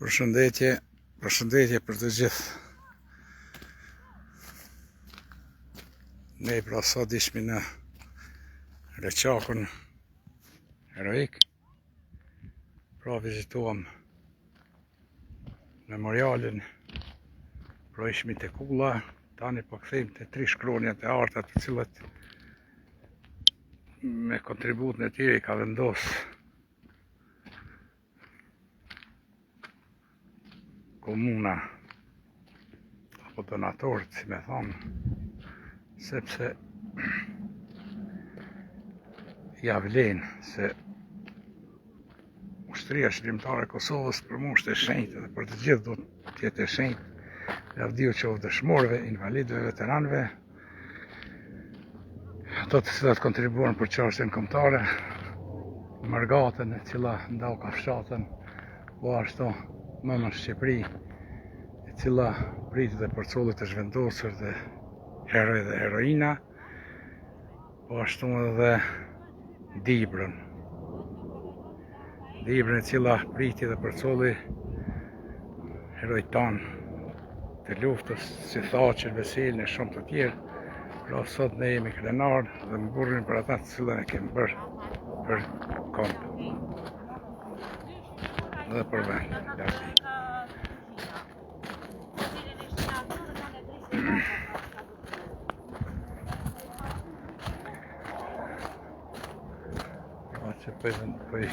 Përshëndetje për të gjithë. Ne pra sot ishmi në Reçakun Heroik. Pra vizituam memorialin. Pra ishmi të Kulla. Tani po kthejmë të 3 shkronjat e arta të cilët me kontributën e tyre i ka vendosë komuna apo donatorët, si me thonë, sepse ja vlen se ushtria shërbimtare e Kosovës për mua është e shenjtë dhe për të gjithë do të jetë e shenjtë. Lavdiu qoftë dëshmorëve, invalidëve, veteranëve, ato të cilat kontribuan për çështjen kombëtare, Margatën e cila ndau ka fshatën, po ashtu Mëmën Shqipëri, e cila pritet dhe përcollit e zhvendosur dhe heroj dhe heroina, po ashtu edhe Dibrën. Dibrën e cila priti dhe përcolli heroj tanë të luftës, si Thaqën, Veselin e shumë të tjerë. Pra sot ne jemi krenar dhe më burrin për ata të cilën e kemi bërë për kompë dhe për vend. Pra që pëj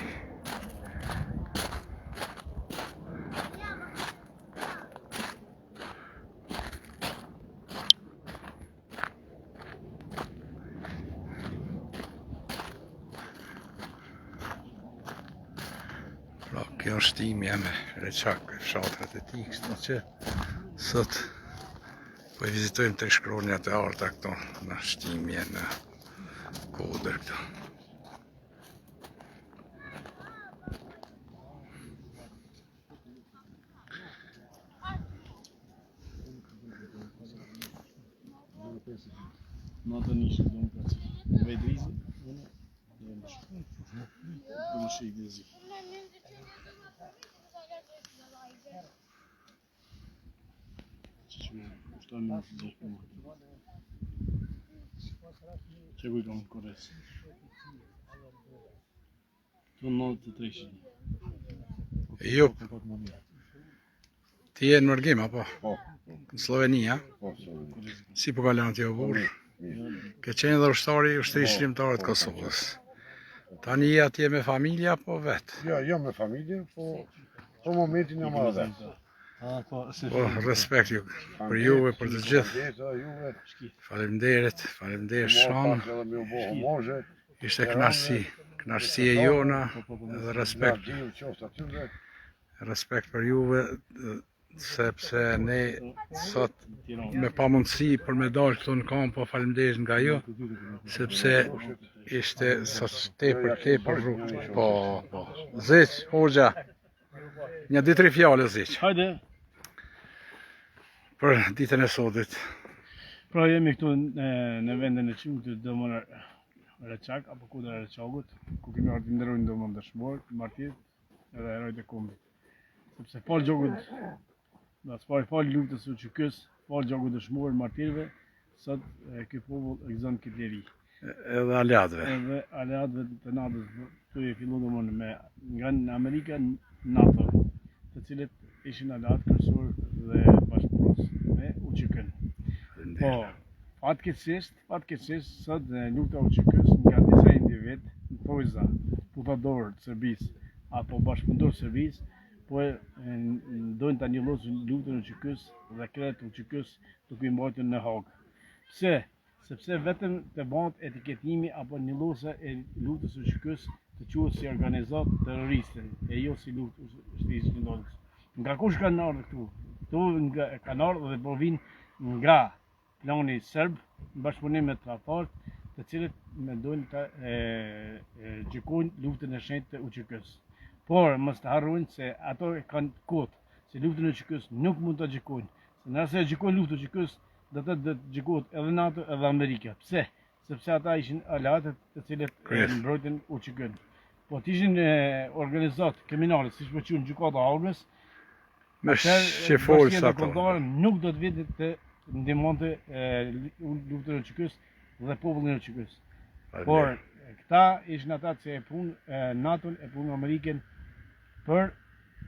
kjo është timi me Reçak, fshatrat e tij, kështu që sot po i vizitojmë 3 shkronjat e arta këto në shtimje në Kodër këto. Надо ниже думать. Ведризи, вези. Что мне здесь помогает? Чего он корец? То надо треши. Jo, ti je në Mërgim, apo? Po. Në Sloveni, a? Po, Sloveni. Si po kalon ti o burr? Ke qenë dhe ushtari i ushtrisë shërbimtare të Kosovës. Tani je atje me familja apo vetë? Ja, jam me familje, po për momentin jam edhe vetë. Po, respekt ju për juve, për të gjithë. Faleminderit shumë. Ishte kënaqësi e jona dhe respekt për juve, sepse ne sot me pamundësi për me dalë këtu në kamp, po faleminderit nga ju, sepse ishte sot tepër rrugë. Po. Zeq, Hoxha, një 2-3 fjalë Zeq. Hajde. Për ditën e sotit. Pra jemi këtu në vendin e qimë të dëmën Reçak, apo Kodër e Reçakut, ku kemi ardhur të nderojmë dëmën dëshmorë, martirët edhe herojtë e kombit. Sepse falë gjogut, falë luftës së UÇK-s, falë gjogut dëshmorë martirëve, sot ky popull e gëzon këtë liri. Edhe aliatëve. Edhe aliatëve të natës, këtu e fillu dëmën nga në Amerika NATO, të cilët ishin aliatë kryesor dhe bashkëpunues me UÇK-n. Po, fatkeqësisht sot lufta UÇK-s nga disa individ, forza putadorë të Serbisë apo bashkëpunëtorë Serbisë, po dojnë ta njollosin luftën e UÇK-s dhe kretë UÇK-s duke i mbajtur në Hagë. Pse? Sepse vetëm të bëhet etiketimi apo njollosa e luftës së UÇK-s të quhet si organizatë terroriste, e jo si luftë ushtrisë shërbimtare. Nga kush kanë ardhur këtu? Këtu kanë ardhur dhe po vinë nga plani serb, në bashkëpunim me tratat, të cilët mendojnë të gjykojnë luftën e shenjtë të UÇK-s. Por mos të harrojnë se ato kanë kohë, se luftën e UÇK-s nuk mund ta gjykojnë. Se nëse gjykojnë luftën e UÇK-s, do të gjykohet edhe NATO edhe Amerika. Pse? Sepse ata ishin aleatët të cilët mbrojtën UÇK-n. Po të ishin organizatë kriminale, siç po quhen gjykata e Hagës, Me shqefolsa ato. Nuk do të vete të ndihmonte luftën e Çikës dhe popullin e Çikës. Por këta ishin ata që e punë NATO-n, e punë Amerikën për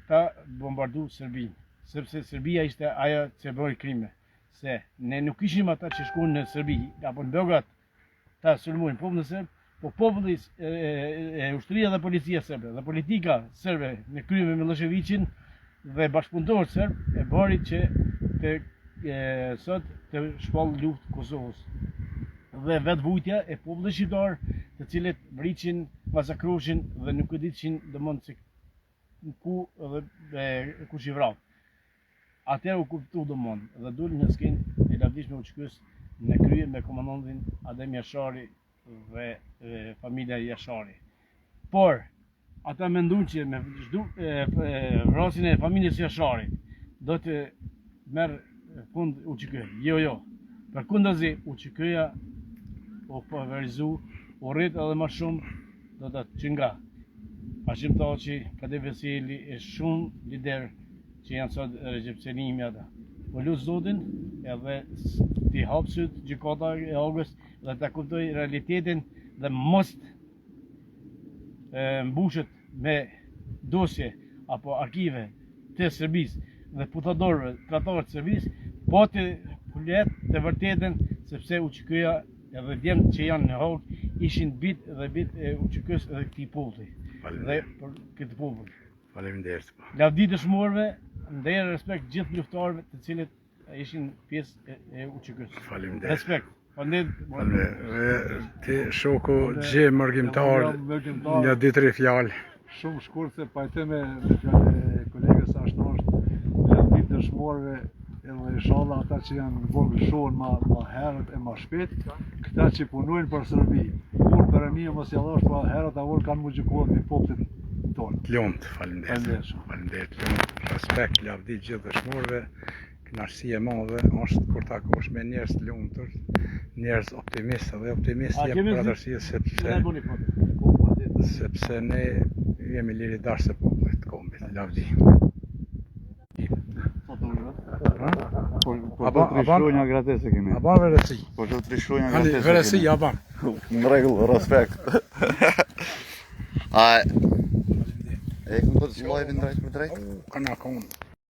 ta bombardu Serbinë. Sepse Serbia ishte ajo që bëri krime. Se ne nuk ishim ata që shkuan në Serbi, apo në Beograd, ta sulmojnë popullin serb, po populli ushtria dhe policia serbe, dhe politika serbe në krye me Miloševićin dhe bashkëpunëtorët serb e bëri që sot të shpall luftë Kosovës. Dhe vetë vujtja e popullit shqiptar, të cilët vriqin, masakroshin dhe nuk e ditin domosdoshmë se ku dhe kush i vrau. Atëherë u kuptu domosdoshmë dhe dul në skenë e lavdishme u Çikës në krye me komandantin Adem Jashari dhe familja Jashari. Por ata mendojnë që me vrasjen e familjes Jasharit do të merr fund u Çikë. Jo. Përkundazi u Çikëja u favorizu, u rrit edhe më shumë do të çinga. Hashim Thaçi, Kadir Veseli e shumë lider që janë sot Recep Selimi ata. Po lut Zotin edhe t'i hap syt gjykata e Hagës dhe ta kuptoj realitetin dhe mos mbushet me dosje apo arkive të Serbisë dhe putadorëve, tratarët të Serbisë, po të flet të vërtetën sepse u Çikëja edhe djemt që janë në Hagë ishin bit e u Çikës dhe këtij populli. Dhe për këtë popull. Faleminderit. Lavdi dëshmorëve, ndër respekt gjithë luftarëve të cilët ishin pjesë e u Çikës. Faleminderit. Respekt. Ti shoku Gje Mërgjimtar, një 2-3 fjalë. Shumë shkurt se pajtë me fjalë e kolegës Ashtosh, lavdi dëshmorëve edhe inshallah ata që janë vogëlshohen ma herët e ma shpejt, këta që punojnë për Serbi. Unë për e mija mos jallash pa herët avon kanë më gjykuar me popullit tonë. Lumt, faleminderit. Faleminderit. Respekt, lavdi gjithë dëshmorëve. Kënaqësi e madhe është kur takosh me njerëz të lumtur, njerëz optimistë dhe optimistë jep pradërsi sepse ne jemi liri dashë popullit të kombit. Lavdi. Trishonja gratese kemi. Aban veresi. Po të trishonja gratese. Veresi aban. Në rregull, respekt. E këmë të të shkojnë drejt për drejt? Kana konë.